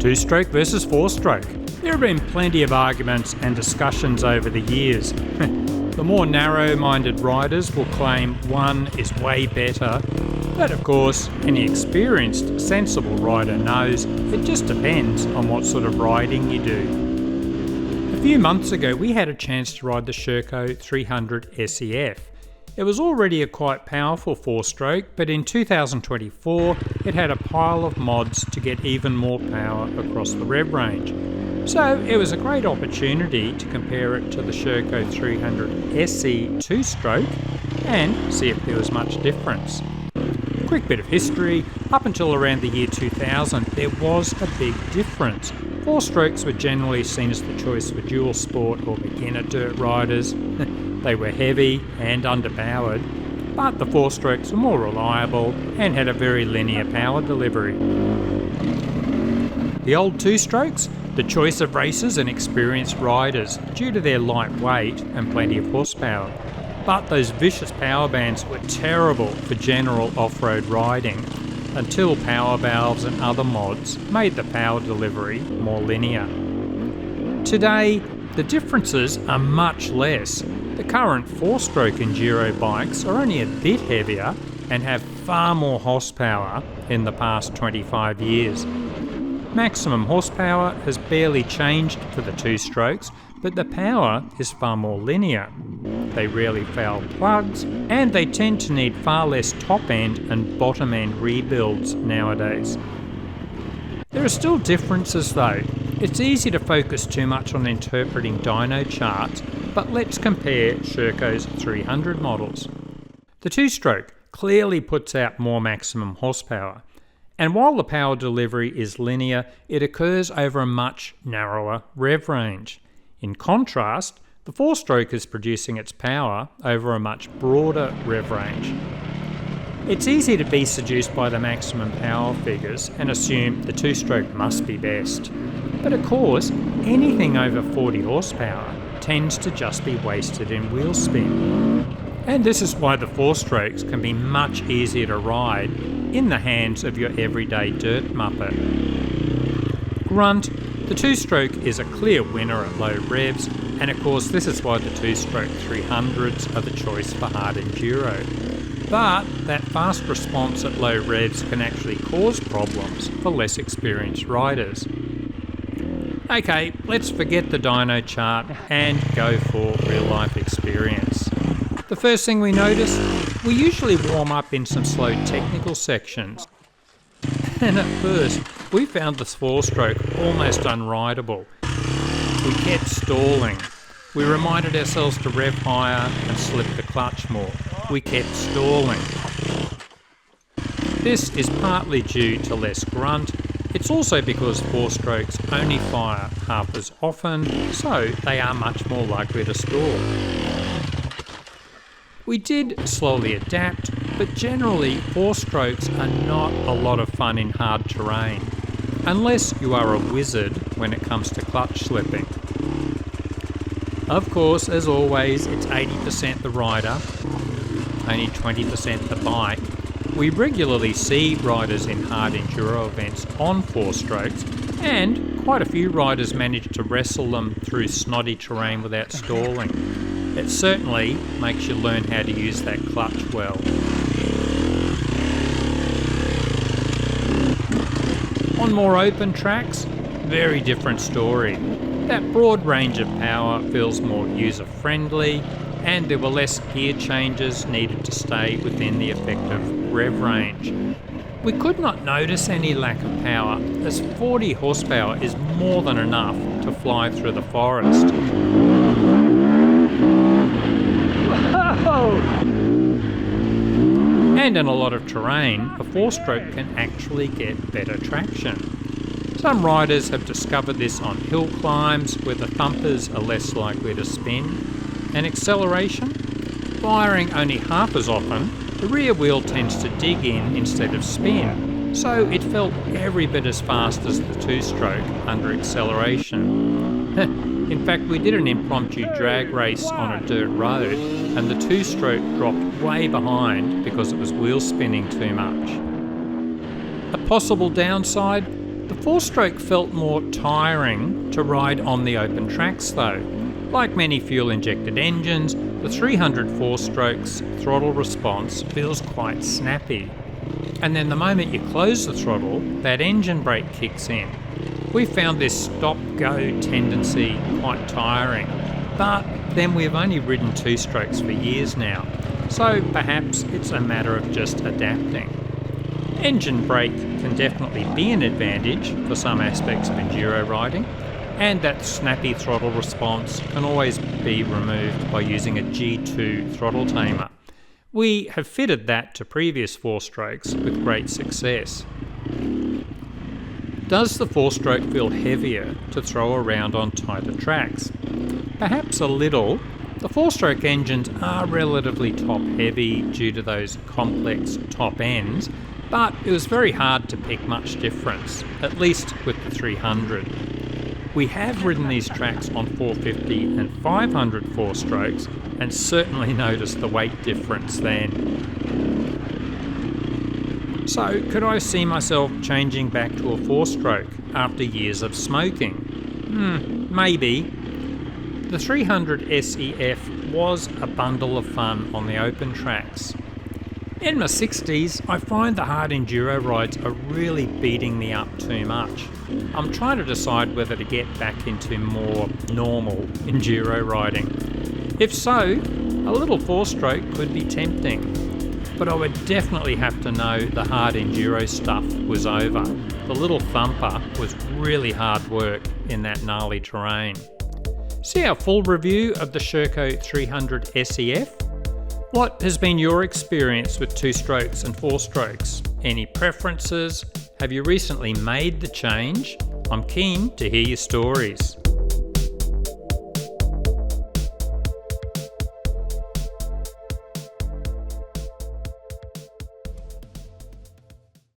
Two-stroke versus four-stroke. There have been plenty of arguments and discussions over the years. The more narrow-minded riders will claim one is way better, but of course, any experienced, sensible rider knows it just depends on what sort of riding you do. A few months ago, we had a chance to ride the Sherco 300 SEF. It was already a quite powerful four-stroke, but in 2024 it had a pile of mods to get even more power across the rev range. So it was a great opportunity to compare it to the Sherco 300 SE two-stroke and see if there was much difference. Quick bit of history, up until around the year 2000 there was a big difference. Four-strokes were generally seen as the choice for dual sport or beginner dirt riders. They were heavy and underpowered, but the four-strokes were more reliable and had a very linear power delivery. The old two-strokes, the choice of racers and experienced riders due to their light weight and plenty of horsepower. But those vicious power bands were terrible for general off-road riding until power valves and other mods made the power delivery more linear. Today, the differences are much less. The current four-stroke enduro bikes are only a bit heavier and have far more horsepower in the past 25 years. Maximum horsepower has barely changed for the two-strokes, but the power is far more linear. They rarely foul plugs, and they tend to need far less top-end and bottom-end rebuilds nowadays. There are still differences though. It's easy to focus too much on interpreting dyno charts, but let's compare Sherco's 300 models. The two-stroke clearly puts out more maximum horsepower, and while the power delivery is linear, it occurs over a much narrower rev range. In contrast, the four-stroke is producing its power over a much broader rev range. It's easy to be seduced by the maximum power figures and assume the two-stroke must be best. But of course, anything over 40 horsepower tends to just be wasted in wheel spin. And this is why the four-strokes can be much easier to ride in the hands of your everyday dirt muppet. Grunt, the two-stroke is a clear winner at low revs, and of course this is why the two-stroke 300s are the choice for hard enduro. But that fast response at low revs can actually cause problems for less experienced riders. Okay, let's forget the dyno chart and go for real life experience. The first thing we notice, we usually warm up in some slow technical sections. And at first, we found this four-stroke almost unrideable. We kept stalling. We reminded ourselves to rev higher and slip the clutch more. We kept stalling. This is partly due to less grunt. It's also because four-strokes only fire half as often, so they are much more likely to stall. We did slowly adapt, but generally four-strokes are not a lot of fun in hard terrain, unless you are a wizard when it comes to clutch slipping. Of course, as always, it's 80% the rider, only 20% the bike. We regularly see riders in hard enduro events on four-strokes, and quite a few riders manage to wrestle them through snotty terrain without stalling. It certainly makes you learn how to use that clutch well. On more open tracks, very different story. That broad range of power feels more user-friendly, and there were less gear changes needed to stay within the effective rev range. We could not notice any lack of power, as 40 horsepower is more than enough to fly through the forest. And in a lot of terrain, a four-stroke can actually get better traction. Some riders have discovered this on hill climbs where the thumpers are less likely to spin. And acceleration? Firing only half as often, the rear wheel tends to dig in instead of spin, so it felt every bit as fast as the two-stroke under acceleration. In fact, we did an impromptu drag race on a dirt road, and the two-stroke dropped way behind because it was wheel spinning too much. A possible downside? The The four-stroke felt more tiring to ride on the open tracks though. Like many fuel-injected engines, the 300 four-stroke's throttle response feels quite snappy. And then the moment you close the throttle, that engine brake kicks in. We found this stop-go tendency quite tiring, but then we've only ridden two-strokes for years now, so perhaps it's a matter of just adapting. Engine brake can definitely be an advantage for some aspects of enduro riding, and that snappy throttle response can always be removed by using a G2 throttle tamer. We have fitted that to previous four-strokes with great success. Does the four-stroke feel heavier to throw around on tighter tracks? Perhaps a little. The four-stroke engines are relatively top-heavy due to those complex top ends, but it was very hard to pick much difference, at least with the 300. We have ridden these tracks on 450 and 500 four-strokes and certainly noticed the weight difference then. So, could I see myself changing back to a four-stroke after years of smoking? Maybe. The 300 SEF was a bundle of fun on the open tracks. In my 60s, I find the hard enduro rides are really beating me up too much. I'm trying to decide whether to get back into more normal enduro riding. If so, a little four-stroke could be tempting. But I would definitely have to know the hard enduro stuff was over. The little thumper was really hard work in that gnarly terrain. See our full review of the Sherco 300 SEF? What has been your experience with two-strokes and four-strokes? Any preferences? Have you recently made the change? I'm keen to hear your stories.